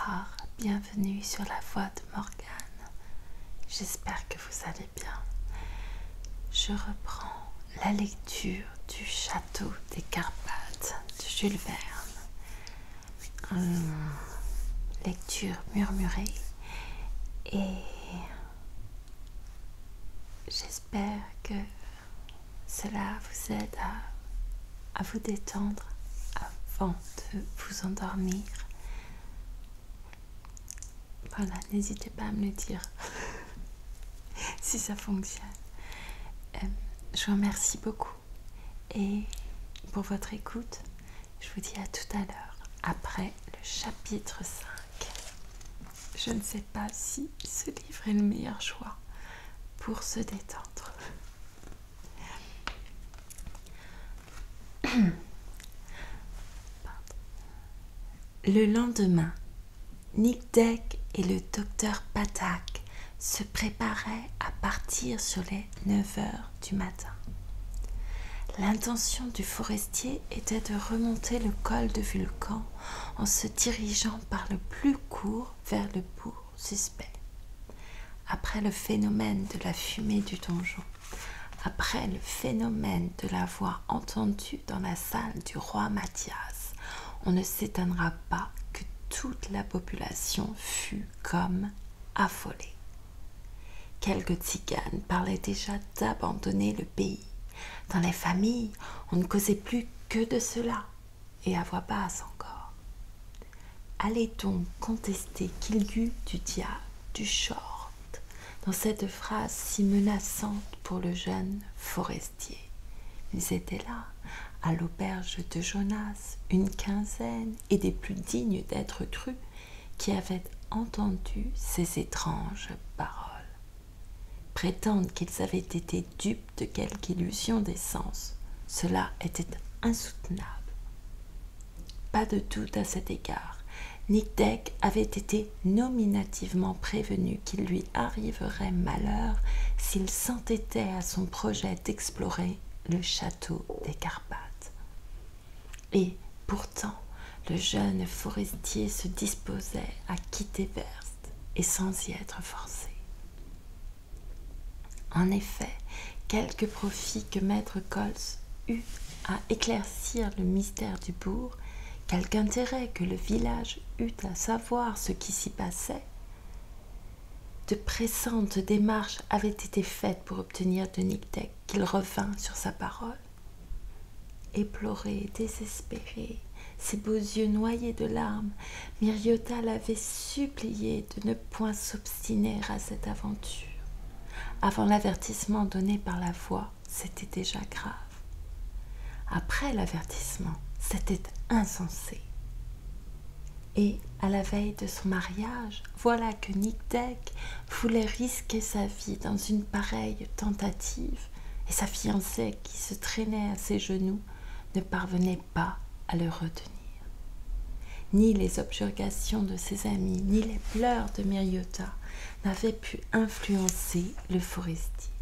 Bonsoir, bienvenue sur la voix de Morgane. J'espère que vous allez bien. Je reprends la lecture du Château des Carpates de Jules Verne. Lecture murmurée et j'espère que cela vous aide à vous détendre avant de vous endormir. Voilà, n'hésitez pas à me le dire si ça fonctionne. Je vous remercie beaucoup et pour votre écoute, je vous dis à tout à l'heure après le chapitre 5. Je ne sais pas si ce livre est le meilleur choix pour se détendre. Le lendemain, Nic Deck et le docteur Patak se préparaient à partir sur les 9 heures du matin. L'intention du forestier était de remonter le col de Vulcan en se dirigeant par le plus court vers le bourg suspect. Après le phénomène de la fumée du donjon, après le phénomène de la voix entendue dans la salle du roi Mathias, on ne s'étonnera pas que toute la population fut comme affolée. Quelques tziganes parlaient déjà d'abandonner le pays. Dans les familles, on ne causait plus que de cela, et à voix basse encore. Allait-on contester qu'il y eût du diable, du short, dans cette phrase si menaçante pour le jeune forestier? Ils étaient là, à l'auberge de Jonas, une quinzaine, et des plus dignes d'être crus, qui avaient entendu ces étranges paroles. Prétendre qu'ils avaient été dupes de quelque illusion des sens, cela était insoutenable. Pas de doute à cet égard. Nic Deck avait été nominativement prévenu qu'il lui arriverait malheur s'il s'entêtait à son projet d'explorer le château des Carpates. Et pourtant, le jeune forestier se disposait à quitter Verst et sans y être forcé. En effet, quelque profit que maître Cols eut à éclaircir le mystère du bourg, quelque intérêt que le village eut à savoir ce qui s'y passait, de pressantes démarches avaient été faites pour obtenir de Nic Deck qu'il revînt sur sa parole. Éploré, désespéré, ses beaux yeux noyés de larmes, Miriota l'avait supplié de ne point s'obstiner à cette aventure. Avant l'avertissement donné par la voix, c'était déjà grave. Après l'avertissement, c'était insensé. Et à la veille de son mariage, voilà que Nic Deck voulait risquer sa vie dans une pareille tentative, et sa fiancée qui se traînait à ses genoux ne parvenait pas à le retenir. Ni les objurgations de ses amis, ni les pleurs de Miriota n'avaient pu influencer le forestier.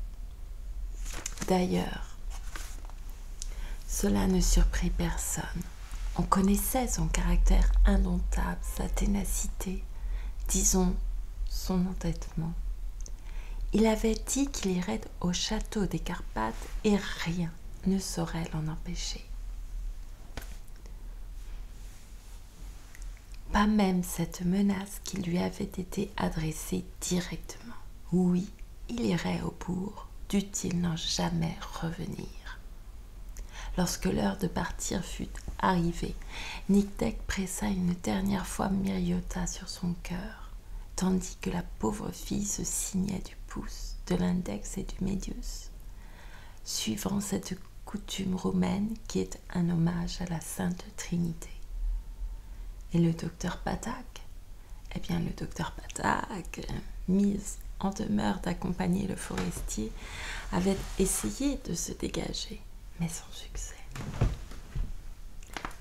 D'ailleurs, cela ne surprit personne. On connaissait son caractère indomptable, sa ténacité, disons son entêtement. Il avait dit qu'il irait au château des Carpates et rien ne saurait l'en empêcher. Pas même cette menace qui lui avait été adressée directement. Oui, il irait au bourg, dût-il n'en jamais revenir. Lorsque l'heure de partir fut arrivée, Nic Deck pressa une dernière fois Miriota sur son cœur, tandis que la pauvre fille se signait du pouce, de l'index et du médius, suivant cette coutume romaine qui est un hommage à la Sainte Trinité. Et le docteur Patak? Eh bien, le docteur Patak, mis en demeure d'accompagner le forestier, avait essayé de se dégager, mais sans succès.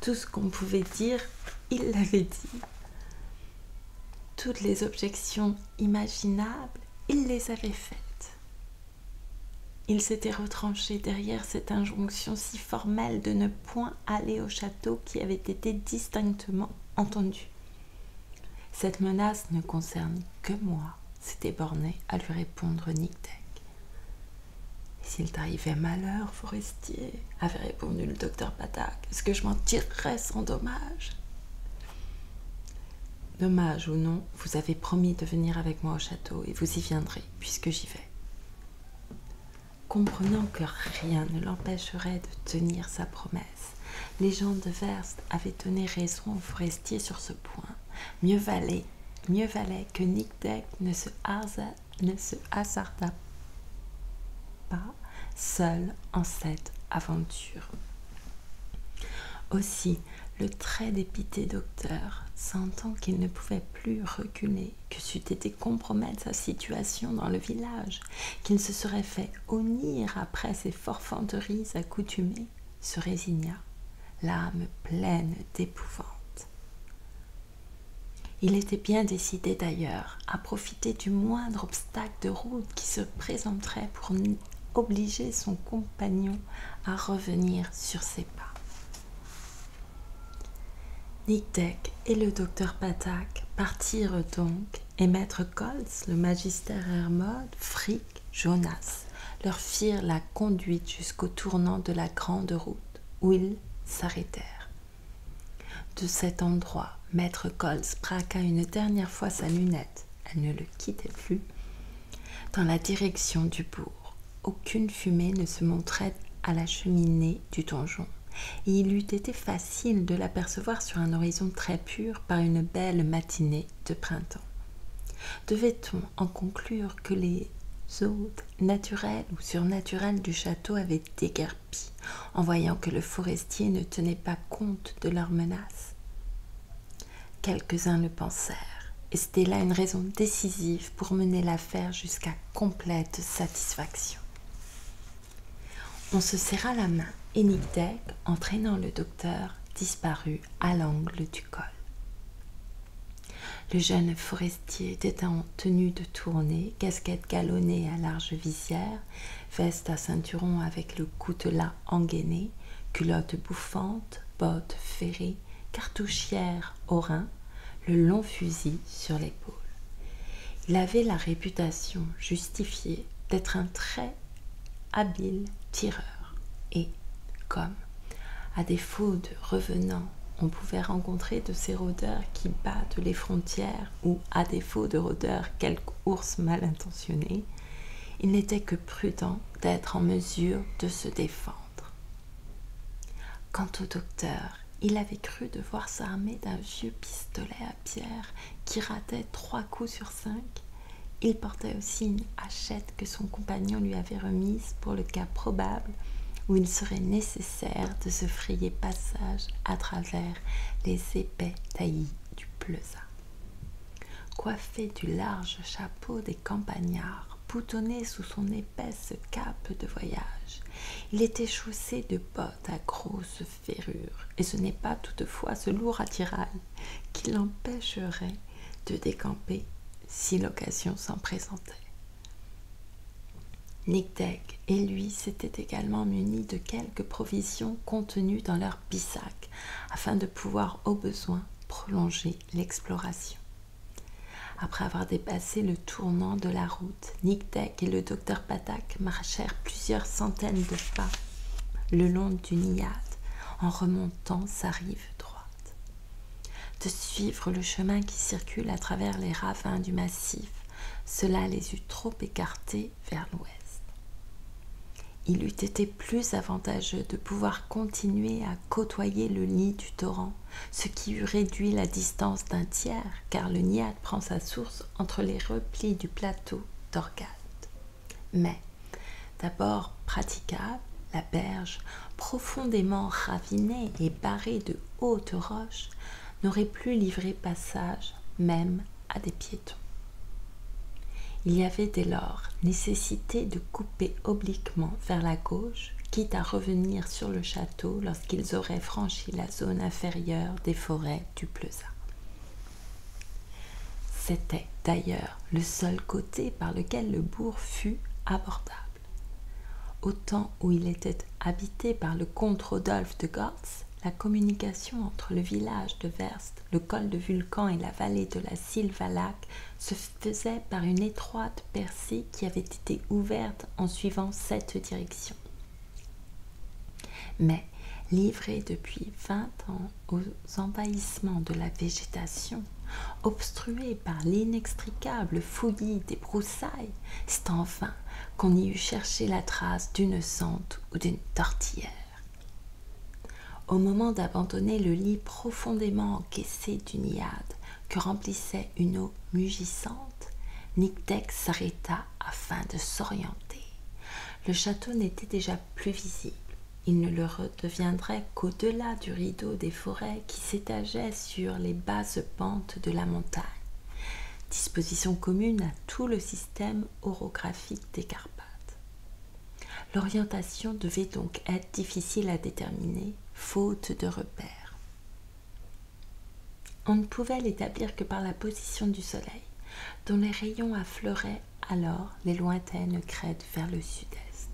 Tout ce qu'on pouvait dire, il l'avait dit. Toutes les objections imaginables, il les avait faites. Il s'était retranché derrière cette injonction si formelle de ne point aller au château qui avait été distinctement entendue. Cette menace ne concerne que moi, s'était borné à lui répondre Nic Deck. Et s'il t'arrivait malheur, Forestier, avait répondu le docteur Patak, est-ce que je m'en tirerais sans dommage? Dommage ou non, vous avez promis de venir avec moi au château et vous y viendrez, puisque j'y vais. Comprenant que rien ne l'empêcherait de tenir sa promesse, les gens de Verst avaient donné raison au forestier sur ce point. Mieux valait que Nic Deck ne se hasardât pas seul en cette aventure. Aussi, le très dépité docteur, sentant qu'il ne pouvait plus reculer, que c'eût été compromettre sa situation dans le village, qu'il se serait fait honnir après ses forfanteries accoutumées, se résigna, l'âme pleine d'épouvante. Il était bien décidé d'ailleurs à profiter du moindre obstacle de route qui se présenterait pour obliger son compagnon à revenir sur ses pas. Nic Deck et le docteur Patak partirent donc, et maître Koltz, le magister Hermod, Frick, Jonas leur firent la conduite jusqu'au tournant de la grande route, où ils s'arrêtèrent. De cet endroit, maître Koltz braqua une dernière fois sa lunette, elle ne le quittait plus, dans la direction du bourg. Aucune fumée ne se montrait à la cheminée du donjon, et il eût été facile de l'apercevoir sur un horizon très pur par une belle matinée de printemps. Devait-on en conclure que les hôtes naturels ou surnaturels du château avaient déguerpi en voyant que le forestier ne tenait pas compte de leurs menaces? Quelques-uns le pensèrent, et c'était là une raison décisive pour mener l'affaire jusqu'à complète satisfaction. On se serra la main, et Nic Deck, entraînant le docteur, disparut à l'angle du col. Le jeune forestier était en tenue de tournée, casquette galonnée à large visière, veste à ceinturon avec le coutelas engainé, culotte bouffante, bottes ferrées, cartouchière au rein, le long fusil sur l'épaule. Il avait la réputation justifiée d'être un très habile tireur et, comme, à défaut de revenants, on pouvait rencontrer de ces rôdeurs qui battent les frontières ou, à défaut de rôdeurs, quelque ours mal intentionné, il n'était que prudent d'être en mesure de se défendre. Quant au docteur, il avait cru devoir s'armer d'un vieux pistolet à pierre qui ratait 3 coups sur 5. Il portait aussi une hachette que son compagnon lui avait remise pour le cas probable où il serait nécessaire de se frayer passage à travers les épais taillis du Pleusa. Coiffé du large chapeau des campagnards, boutonné sous son épaisse cape de voyage, il était chaussé de bottes à grosses ferrures, et ce n'est pas toutefois ce lourd attirail qui l'empêcherait de décamper si l'occasion s'en présentait. Nic Deck et lui s'étaient également munis de quelques provisions contenues dans leur bissac, afin de pouvoir au besoin prolonger l'exploration. Après avoir dépassé le tournant de la route, Nic Deck et le docteur Patak marchèrent plusieurs centaines de pas le long du Niad, en remontant sa rive droite. De suivre le chemin qui circule à travers les ravins du massif, cela les eût trop écartés vers l'ouest. Il eût été plus avantageux de pouvoir continuer à côtoyer le lit du torrent, ce qui eût réduit la distance d'un tiers, car le Niad prend sa source entre les replis du plateau d'Orgad. Mais, d'abord praticable, la berge, profondément ravinée et barrée de hautes roches, n'aurait plus livré passage même à des piétons. Il y avait dès lors nécessité de couper obliquement vers la gauche, quitte à revenir sur le château lorsqu'ils auraient franchi la zone inférieure des forêts du Pleusa. C'était d'ailleurs le seul côté par lequel le bourg fut abordable. Au temps où il était habité par le comte Rodolphe de Gortz, La communication entre le village de Verst, le col de Vulcan et la vallée de la Silvalac se faisait par une étroite percée qui avait été ouverte en suivant cette direction. Mais, livré depuis 20 ans aux envahissements de la végétation, obstrué par l'inextricable fouillis des broussailles, c'est en vain qu'on y eût cherché la trace d'une sente ou d'une tortillère. Au moment d'abandonner le lit profondément encaissé d'une Iade que remplissait une eau mugissante, Nyctec s'arrêta afin de s'orienter. Le château n'était déjà plus visible. Il ne le redeviendrait qu'au-delà du rideau des forêts qui s'étageait sur les basses pentes de la montagne, disposition commune à tout le système orographique des Carpates. L'orientation devait donc être difficile à déterminer, faute de repères. On ne pouvait l'établir que par la position du soleil, dont les rayons affleuraient alors les lointaines crêtes vers le sud-est.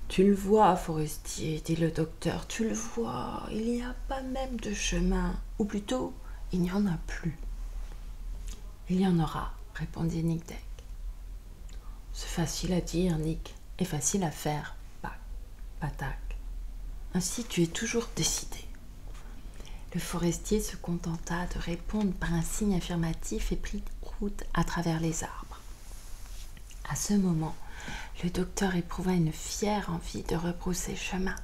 « Tu le vois, forestier, dit le docteur, tu le vois, il n'y a pas même de chemin, ou plutôt, il n'y en a plus. »« Il y en aura, répondit Nyctec. C'est facile à dire, Nick, et facile à faire, Patak. Ainsi tu es toujours décidé. » Le forestier se contenta de répondre par un signe affirmatif et prit route à travers les arbres. À ce moment, le docteur éprouva une fière envie de rebrousser chemin,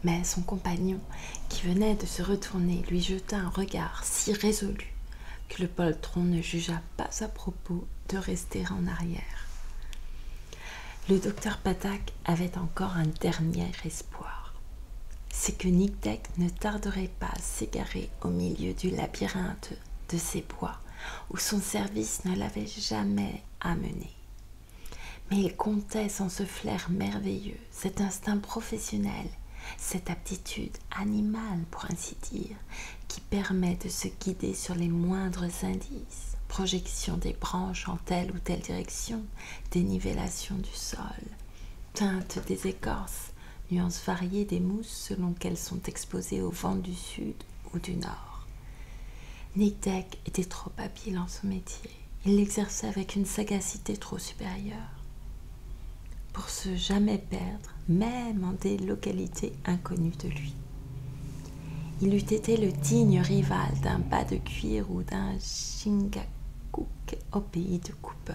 mais son compagnon, qui venait de se retourner, lui jeta un regard si résolu que le poltron ne jugea pas à propos de rester en arrière. Le docteur Patak avait encore un dernier espoir. C'est que Nyctec ne tarderait pas à s'égarer au milieu du labyrinthe de ces bois où son service ne l'avait jamais amené. Mais il comptait sans ce flair merveilleux, cet instinct professionnel, cette aptitude animale pour ainsi dire, qui permet de se guider sur les moindres indices, projection des branches en telle ou telle direction, dénivellation du sol, teinte des écorces, nuances variées des mousses selon qu'elles sont exposées au vent du sud ou du nord. Nyctec était trop habile en son métier. Il l'exerçait avec une sagacité trop supérieure pour se jamais perdre, même en des localités inconnues de lui. Il eût été le digne rival d'un bas de cuir ou d'un Chingachgook au pays de Cooper.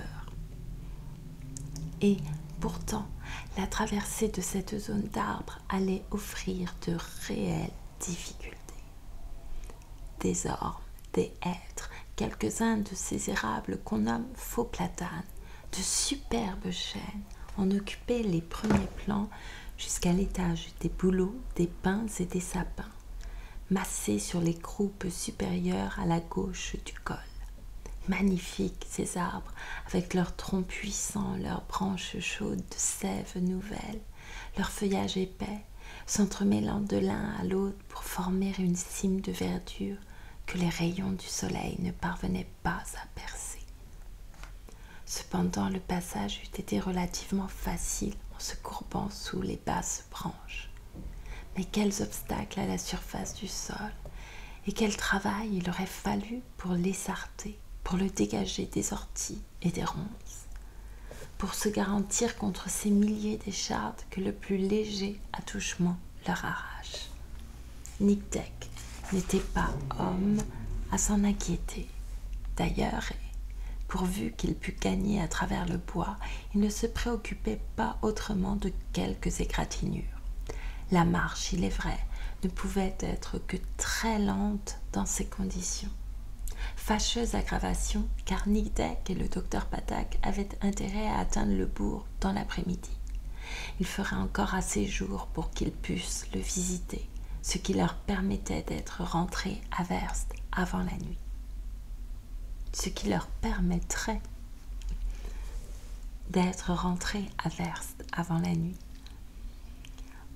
Et pourtant, la traversée de cette zone d'arbres allait offrir de réelles difficultés. Des ormes, des hêtres, quelques-uns de ces érables qu'on nomme faux platanes, de superbes chênes en occupaient les premiers plans jusqu'à l'étage des bouleaux, des pins et des sapins, massés sur les croupes supérieures à la gauche du col. Magnifiques ces arbres, avec leurs troncs puissants, leurs branches chaudes de sève nouvelle, leur feuillage épais, s'entremêlant de l'un à l'autre pour former une cime de verdure que les rayons du soleil ne parvenaient pas à percer. Cependant, le passage eût été relativement facile en se courbant sous les basses branches. Mais quels obstacles à la surface du sol, et quel travail il aurait fallu pour l'écarter, pour le dégager des orties et des ronces, pour se garantir contre ces milliers d'échardes que le plus léger attouchement leur arrache. Nyctec n'était pas homme à s'en inquiéter. D'ailleurs, pourvu qu'il pût gagner à travers le bois, il ne se préoccupait pas autrement de quelques égratignures. La marche, il est vrai, ne pouvait être que très lente dans ces conditions. Fâcheuse aggravation, car Nyctec et le docteur Patak avaient intérêt à atteindre le bourg dans l'après-midi. Il ferait encore assez jour pour qu'ils pussent le visiter, ce qui leur permettait d'être rentrés à Verst avant la nuit. Ce qui leur permettrait d'être rentrés à Verst avant la nuit.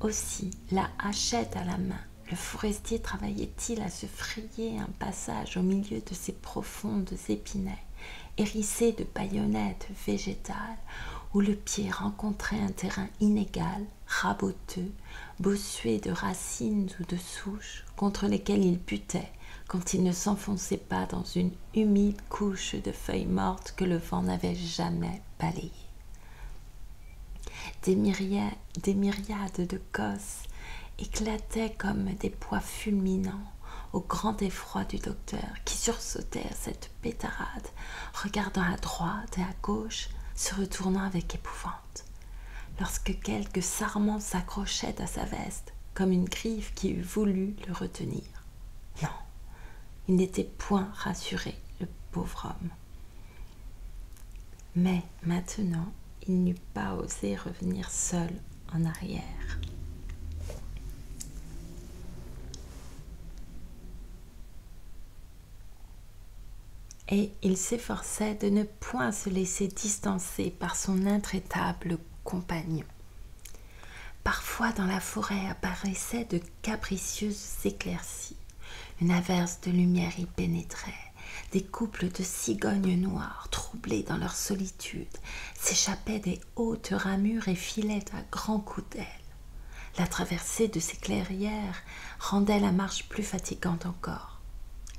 Aussi, la hachette à la main, le forestier travaillait-il à se frayer un passage au milieu de ces profondes épinets, hérissés de baïonnettes végétales, où le pied rencontrait un terrain inégal, raboteux, bossué de racines ou de souches contre lesquelles il butait quand il ne s'enfonçait pas dans une humide couche de feuilles mortes que le vent n'avait jamais balayées. Des myriades de cosses éclataient comme des pois fulminants au grand effroi du docteur qui sursautait à cette pétarade, regardant à droite et à gauche, se retournant avec épouvante, lorsque quelques sarments s'accrochaient à sa veste comme une griffe qui eût voulu le retenir. Non, il n'était point rassuré, le pauvre homme. Mais maintenant, il n'eût pas osé revenir seul en arrière. Et il s'efforçait de ne point se laisser distancer par son intraitable compagnon. Parfois dans la forêt apparaissaient de capricieuses éclaircies, une averse de lumière y pénétrait, des couples de cigognes noires, troublées dans leur solitude, s'échappaient des hautes ramures et filaient à grands coups d'ailes. La traversée de ces clairières rendait la marche plus fatigante encore.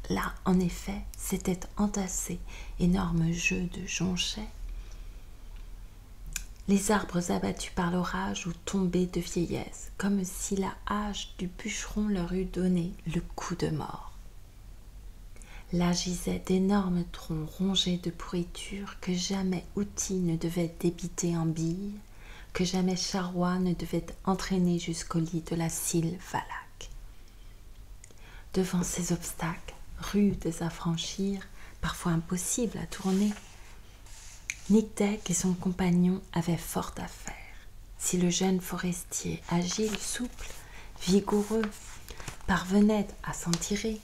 Là, en effet, s'étaient entassés énormes jeux de jonchets, les arbres abattus par l'orage ou tombés de vieillesse, comme si la hache du bûcheron leur eût donné le coup de mort. Là gisaient d'énormes troncs rongés de pourriture que jamais outil ne devait débiter en billes, que jamais charroi ne devait entraîner jusqu'au lit de la Sile Valaque. Devant ces obstacles, rudes à franchir, parfois impossibles à tourner, Nyctèque et son compagnon avaient fort à faire. Si le jeune forestier, agile, souple, vigoureux, parvenait à s'en tirer,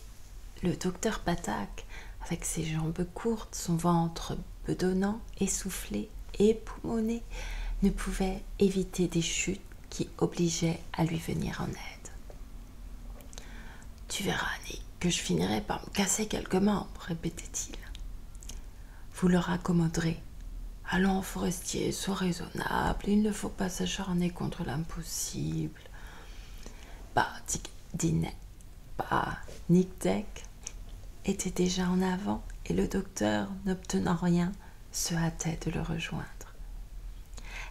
le docteur Patak, avec ses jambes courtes, son ventre bedonnant, essoufflé et époumoné, ne pouvait éviter des chutes qui obligeaient à lui venir en aide. « Tu verras, Nick, que je finirai par me casser quelques membres, » répétait-il. « Vous le raccommoderez. Allons, forestier, sois raisonnable, il ne faut pas s'acharner contre l'impossible. » Bah, Nyctèque était déjà en avant et le docteur, n'obtenant rien, se hâtait de le rejoindre.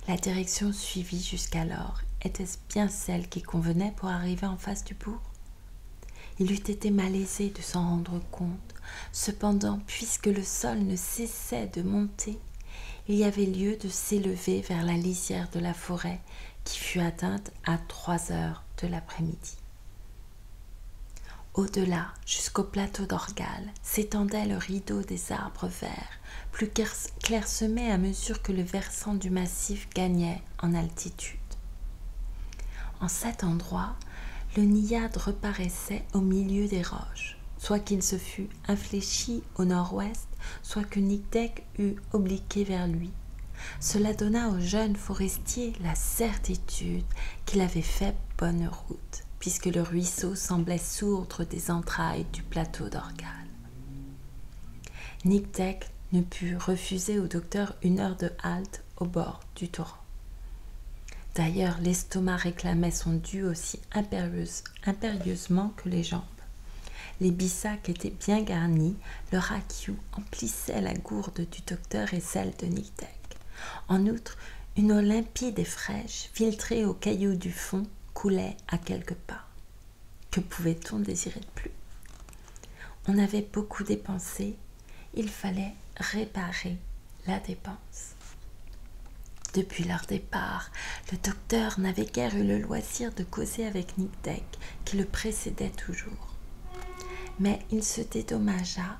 La direction suivie jusqu'alors était-ce bien celle qui convenait pour arriver en face du bourg? Il eût été malaisé de s'en rendre compte. Cependant, puisque le sol ne cessait de monter, il y avait lieu de s'élever vers la lisière de la forêt qui fut atteinte à 3 heures de l'après-midi. Au-delà, jusqu'au plateau d'Orgal, s'étendait le rideau des arbres verts, plus clairsemé à mesure que le versant du massif gagnait en altitude. En cet endroit, le Niade reparaissait au milieu des roches, soit qu'il se fût infléchi au nord-ouest, soit que Nyctèque eût obliqué vers lui. Cela donna au jeune forestier la certitude qu'il avait fait bonne route, puisque le ruisseau semblait sourdre des entrailles du plateau d'Orgal. Nyctèque ne put refuser au docteur une heure de halte au bord du torrent. D'ailleurs, l'estomac réclamait son dû aussi impérieusement que les jambes. Les bissacs étaient bien garnis, le rakiou emplissait la gourde du docteur et celle de Nyctèque. En outre, une eau limpide et fraîche, filtrée aux cailloux du fond, coulait à quelques pas. Que pouvait-on désirer de plus? On avait beaucoup dépensé, il fallait réparer la dépense. Depuis leur départ, le docteur n'avait guère eu le loisir de causer avec Nyctèque, qui le précédait toujours. Mais il se dédommagea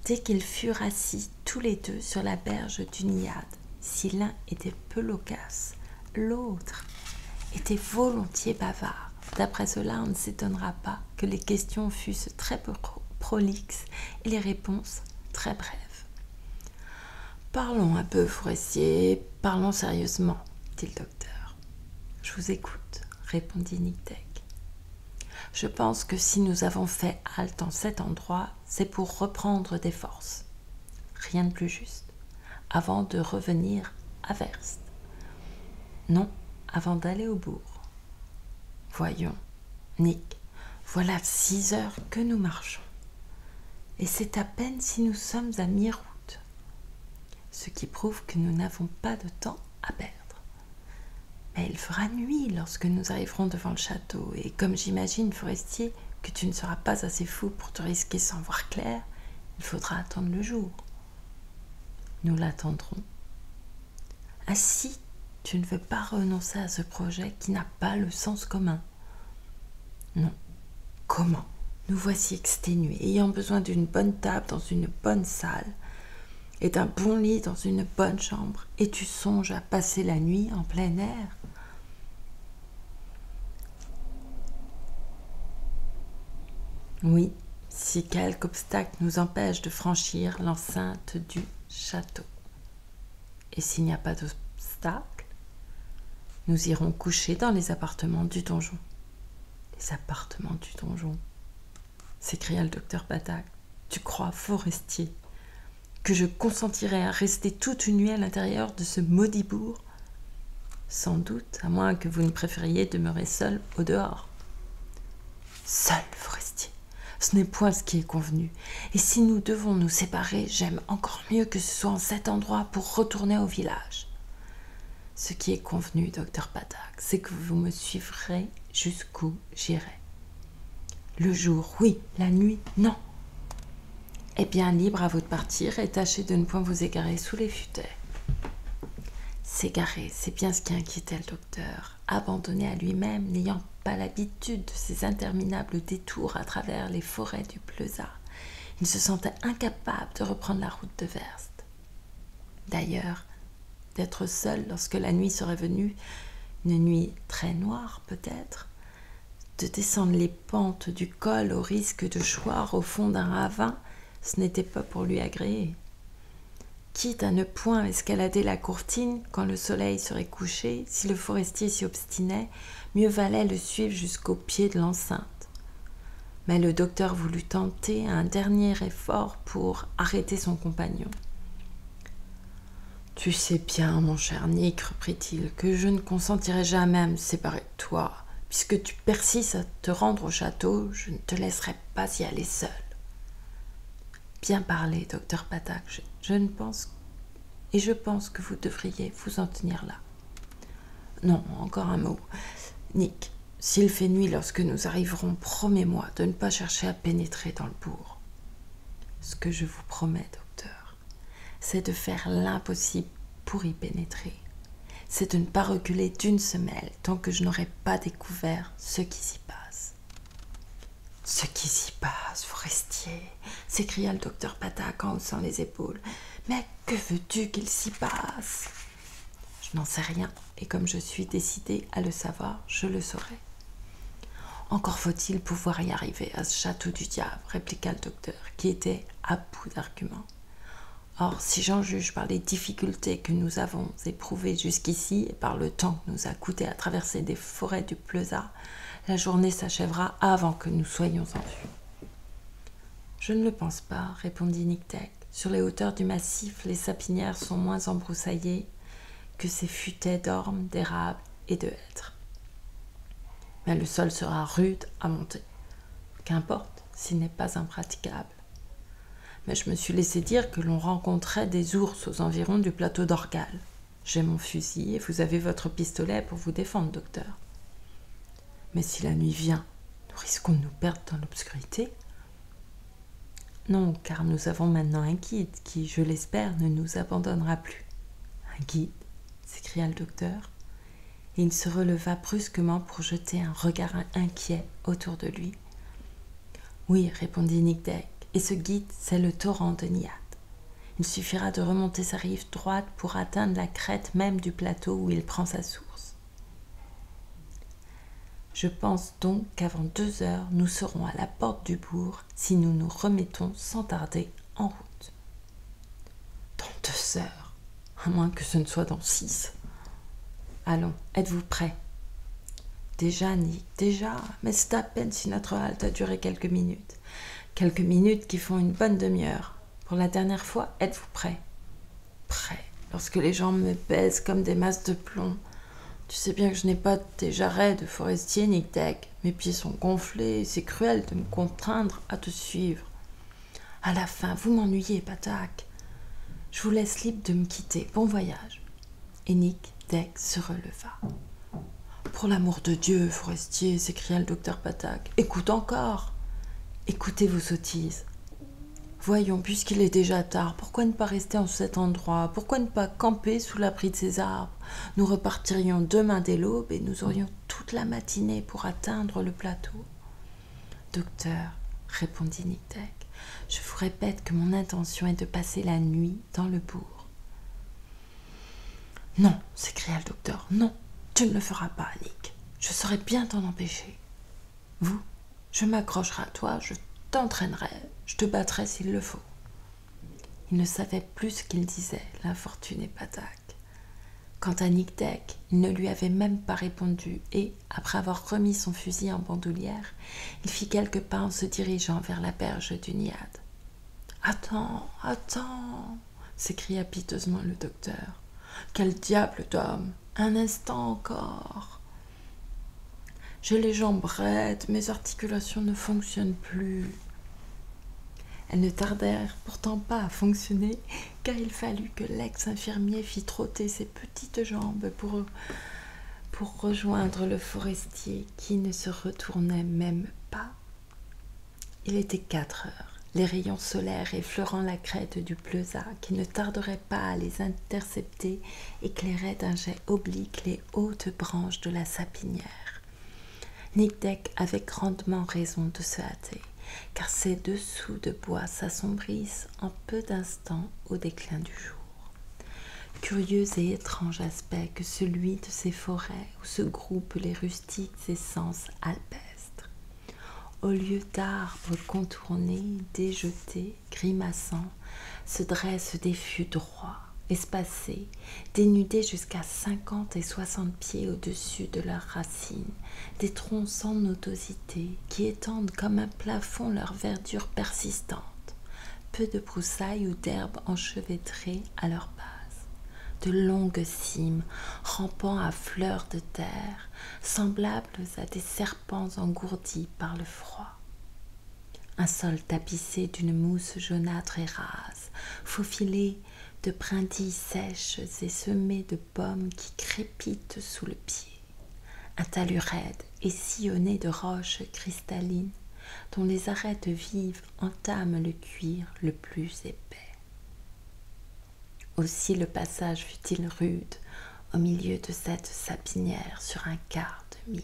dès qu'ils furent assis tous les deux sur la berge du Niade. Si l'un était peu loquace, l'autre était volontiers bavard. D'après cela, on ne s'étonnera pas que les questions fussent très prolixes et les réponses très brèves. « Parlons un peu, forestier, parlons sérieusement, » dit le docteur. « Je vous écoute, » répondit Nyctèque. « Je pense que si nous avons fait halte en cet endroit, c'est pour reprendre des forces. Rien de plus juste, avant de revenir à Verst. Non, avant d'aller au bourg. Voyons, Nick, voilà 6 heures que nous marchons. Et c'est à peine si nous sommes à mi-route. Ce qui prouve que nous n'avons pas de temps à perdre. Mais il fera nuit lorsque nous arriverons devant le château, et comme j'imagine, Forestier, que tu ne seras pas assez fou pour te risquer sans voir clair, il faudra attendre le jour. Nous l'attendrons. Ah si, tu ne veux pas renoncer à ce projet qui n'a pas le sens commun. Non. Comment? Nous voici exténués, ayant besoin d'une bonne table dans une bonne salle, et d'un bon lit dans une bonne chambre, et tu songes à passer la nuit en plein air? Oui, si quelque obstacle nous empêche de franchir l'enceinte du château. Et s'il n'y a pas d'obstacle, nous irons coucher dans les appartements du donjon. Les appartements du donjon, s'écria le docteur Patak. Tu crois, Forestier, que je consentirais à rester toute une nuit à l'intérieur de ce maudit bourg? Sans doute, à moins que vous ne préfériez demeurer seul au dehors. Seul, Forestier, ce n'est point ce qui est convenu. Et si nous devons nous séparer, j'aime encore mieux que ce soit en cet endroit pour retourner au village. Ce qui est convenu, docteur Patak, c'est que vous me suivrez jusqu'où j'irai. Le jour, oui, la nuit, non. Eh bien, libre à vous de partir et tâchez de ne point vous égarer sous les futaies. S'égarer, c'est bien ce qui inquiétait le docteur. Abandonné à lui-même, n'ayant pas l'habitude de ces interminables détours à travers les forêts du Pleuza, il se sentait incapable de reprendre la route de Verst. D'ailleurs, d'être seul lorsque la nuit serait venue, une nuit très noire peut-être, de descendre les pentes du col au risque de choir au fond d'un ravin, ce n'était pas pour lui agréer. Quitte à ne point escalader la courtine quand le soleil serait couché, si le forestier s'y obstinait, mieux valait le suivre jusqu'au pied de l'enceinte. Mais le docteur voulut tenter un dernier effort pour arrêter son compagnon. « Tu sais bien, mon cher Nick, reprit-il, que je ne consentirai jamais à me séparer de toi. Puisque tu persistes à te rendre au château, je ne te laisserai pas y aller seul. » Bien parlé, docteur Patak, je pense que vous devriez vous en tenir là. Non, encore un mot. Nick, s'il fait nuit lorsque nous arriverons, promets-moi de ne pas chercher à pénétrer dans le bourg. Ce que je vous promets, docteur, c'est de faire l'impossible pour y pénétrer. C'est de ne pas reculer d'une semelle tant que je n'aurai pas découvert ce qui s'y passe. Ce qui s'y passe, Forestier, s'écria le docteur Patak en haussant les épaules. Mais que veux-tu qu'il s'y passe? Je n'en sais rien, et comme je suis décidé à le savoir, je le saurai. Encore faut-il pouvoir y arriver à ce château du diable, répliqua le docteur, qui était à bout d'arguments. Or, si j'en juge par les difficultés que nous avons éprouvées jusqu'ici et par le temps que nous a coûté à traverser des forêts du Pleuza, la journée s'achèvera avant que nous soyons en vue. Je ne le pense pas, répondit Nictec. Sur les hauteurs du massif, les sapinières sont moins embroussaillées que ces futaies d'ormes, d'érables et de hêtres. Mais le sol sera rude à monter. Qu'importe s'il n'est pas impraticable. Mais je me suis laissé dire que l'on rencontrait des ours aux environs du plateau d'Orgal. J'ai mon fusil et vous avez votre pistolet pour vous défendre, docteur. Mais si la nuit vient, nous risquons de nous perdre dans l'obscurité. Non, car nous avons maintenant un guide qui, je l'espère, ne nous abandonnera plus. Un guide, s'écria le docteur, et il se releva brusquement pour jeter un regard inquiet autour de lui. Oui, répondit Nictec, et ce guide, c'est le torrent de Niad. Il suffira de remonter sa rive droite pour atteindre la crête même du plateau où il prend sa source. Je pense donc qu'avant 2 heures, nous serons à la porte du bourg si nous nous remettons sans tarder en route. Dans 2 heures, à moins que ce ne soit dans 6. Allons, êtes-vous prêts? Déjà, Nick, déjà, mais c'est à peine si notre halte a duré quelques minutes. Quelques minutes qui font une bonne demi-heure. Pour la dernière fois, êtes-vous prêts? Prêts, lorsque les jambes me pèsent comme des masses de plomb. Tu sais bien que je n'ai pas tes jarrets de forestier, Nick-Deck. Mes pieds sont gonflés et c'est cruel de me contraindre à te suivre. À la fin, vous m'ennuyez, Patak. Je vous laisse libre de me quitter. Bon voyage. » Et Nick-Deck se releva. « Pour l'amour de Dieu, forestier, » s'écria le docteur Patak. « Écoute encore. Écoutez vos sottises. Voyons, puisqu'il est déjà tard, pourquoi ne pas rester en cet endroit? Pourquoi ne pas camper sous l'abri de ces arbres? Nous repartirions demain dès l'aube et nous aurions toute la matinée pour atteindre le plateau. »« Docteur, » répondit Nick-Deck, « je vous répète que mon intention est de passer la nuit dans le bourg. »« Non, » s'écria le docteur, « non, tu ne le feras pas, Nick. Je saurai bien t'en empêcher. Vous, je m'accrocherai à toi, je t'entraînerai, je te battrai s'il le faut. » Il ne savait plus ce qu'il disait, l'infortuné Patak. Quant à Nick-Deck, il ne lui avait même pas répondu et, après avoir remis son fusil en bandoulière, il fit quelques pas en se dirigeant vers la berge du Niad. « Attends, attends !» s'écria piteusement le docteur. « Quel diable d'homme! Un instant encore !» « J'ai les jambes raides, mes articulations ne fonctionnent plus. » Elles ne tardèrent pourtant pas à fonctionner, car il fallut que l'ex-infirmier fît trotter ses petites jambes pour rejoindre le forestier qui ne se retournait même pas. Il était 4 heures. Les rayons solaires effleurant la crête du Pleusa, qui ne tarderait pas à les intercepter, éclairaient d'un jet oblique les hautes branches de la sapinière. Nick-Deck avait grandement raison de se hâter, car ces dessous de bois s'assombrissent en peu d'instants au déclin du jour. Curieux et étrange aspect que celui de ces forêts où se groupent les rustiques essences alpestres. Au lieu d'arbres contournés, déjetés, grimaçants, se dressent des fûts droits, espacés, dénudés jusqu'à 50 et 60 pieds au-dessus de leurs racines, des troncs sans notosité qui étendent comme un plafond leur verdure persistante, peu de broussailles ou d'herbes enchevêtrées à leur base, de longues cimes rampant à fleur de terre, semblables à des serpents engourdis par le froid. Un sol tapissé d'une mousse jaunâtre et rase, faufilé de brindilles sèches et semé de pommes qui crépitent sous le pied. Un talus raide et sillonné de roches cristallines dont les arêtes vives entament le cuir le plus épais. Aussi le passage fut-il rude au milieu de cette sapinière sur un quart de mille.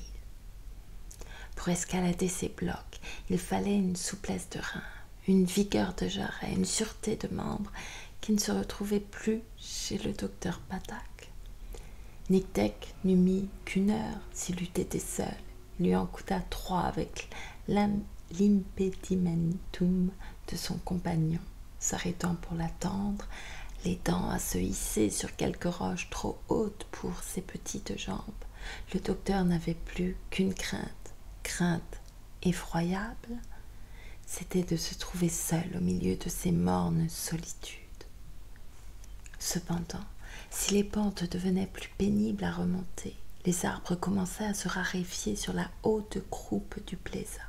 Pour escalader ces blocs, il fallait une souplesse de rein, une vigueur de jarret, une sûreté de membres qui ne se retrouvait plus chez le docteur Patak. Nick-Deck n'eut mis qu'1 heure s'il eût été seul. Il lui en coûta 3 avec l'impedimentum de son compagnon, s'arrêtant pour l'attendre, les dents à se hisser sur quelques roches trop hautes pour ses petites jambes. Le docteur n'avait plus qu'une crainte effroyable, c'était de se trouver seul au milieu de ces mornes solitudes. Cependant, si les pentes devenaient plus pénibles à remonter, les arbres commençaient à se raréfier sur la haute croupe du Pleusa.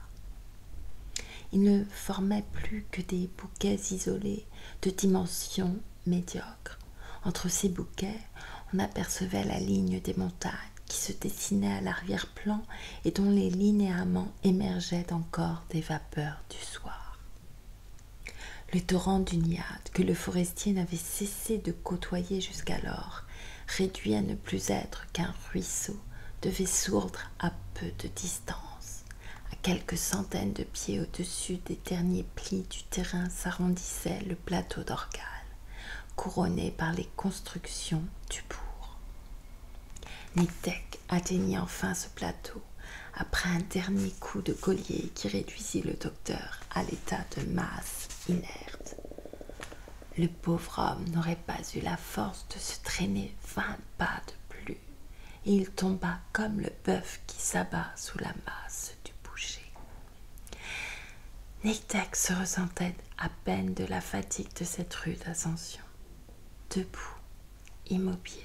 Ils ne formaient plus que des bouquets isolés de dimensions médiocres. Entre ces bouquets, on apercevait la ligne des montagnes qui se dessinait à l'arrière-plan et dont les linéaments émergeaient encore des vapeurs du soir. Le torrent du Niad, que le forestier n'avait cessé de côtoyer jusqu'alors, réduit à ne plus être qu'un ruisseau, devait sourdre à peu de distance. À quelques centaines de pieds au-dessus des derniers plis du terrain s'arrondissait le plateau d'Orgal, couronné par les constructions du bourg. Nick-Deck atteignit enfin ce plateau, après un dernier coup de collier qui réduisit le docteur à l'état de masse inerte. Le pauvre homme n'aurait pas eu la force de se traîner 20 pas de plus, et il tomba comme le bœuf qui s'abat sous la masse du boucher. Nick-Deck se ressentait à peine de la fatigue de cette rude ascension. Debout, immobile,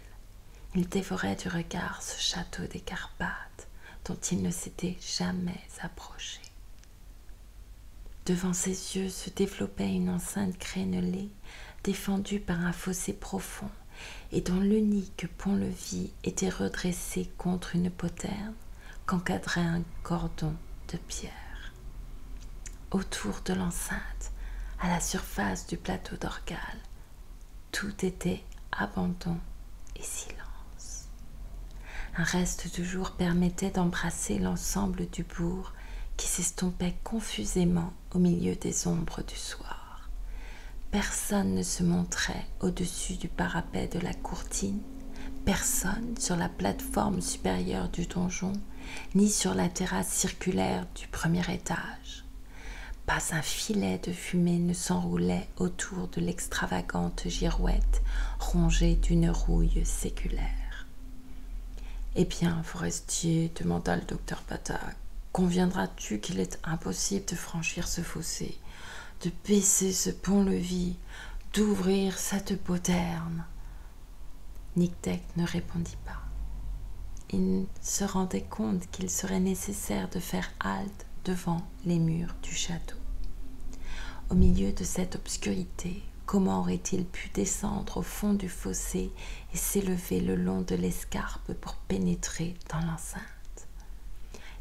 Il dévorait du regard ce château des Carpates dont il ne s'était jamais approché. Devant ses yeux se développait une enceinte crénelée, défendue par un fossé profond, et dont l'unique pont-levis était redressé contre une poterne qu'encadrait un cordon de pierre. Autour de l'enceinte, à la surface du plateau d'Orgal, tout était abandon et silence. Un reste de jour permettait d'embrasser l'ensemble du bourg qui s'estompait confusément au milieu des ombres du soir. Personne ne se montrait au-dessus du parapet de la courtine, personne sur la plateforme supérieure du donjon, ni sur la terrasse circulaire du premier étage. Pas un filet de fumée ne s'enroulait autour de l'extravagante girouette rongée d'une rouille séculaire. « Eh bien, Forestier, demanda le docteur Patak, conviendras-tu qu'il est impossible de franchir ce fossé, de baisser ce pont-levis, d'ouvrir cette poterne ?» Nictec ne répondit pas. Il se rendait compte qu'il serait nécessaire de faire halte devant les murs du château. Au milieu de cette obscurité, comment aurait-il pu descendre au fond du fossé et s'élever le long de l'escarpe pour pénétrer dans l'enceinte?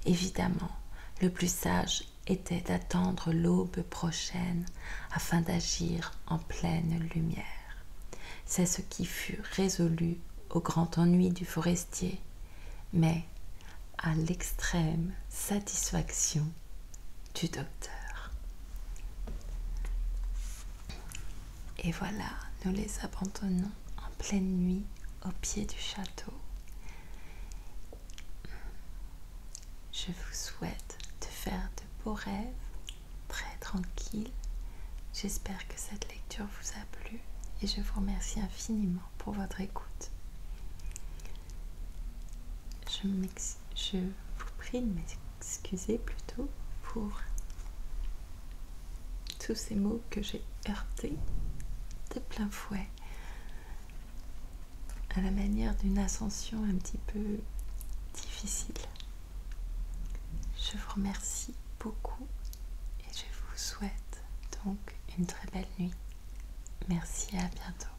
Évidemment, le plus sage était d'attendre l'aube prochaine afin d'agir en pleine lumière. C'est ce qui fut résolu au grand ennui du forestier, mais à l'extrême satisfaction du docteur. Et voilà, nous les abandonnons en pleine nuit au pied du château. Je vous souhaite de faire de beaux rêves, très tranquilles. J'espère que cette lecture vous a plu et je vous remercie infiniment pour votre écoute. Je vous prie de m'excuser plutôt pour tous ces mots que j'ai heurtés de plein fouet à la manière d'une ascension un petit peu difficile. Je vous remercie beaucoup et je vous souhaite donc une très belle nuit. Merci, à bientôt.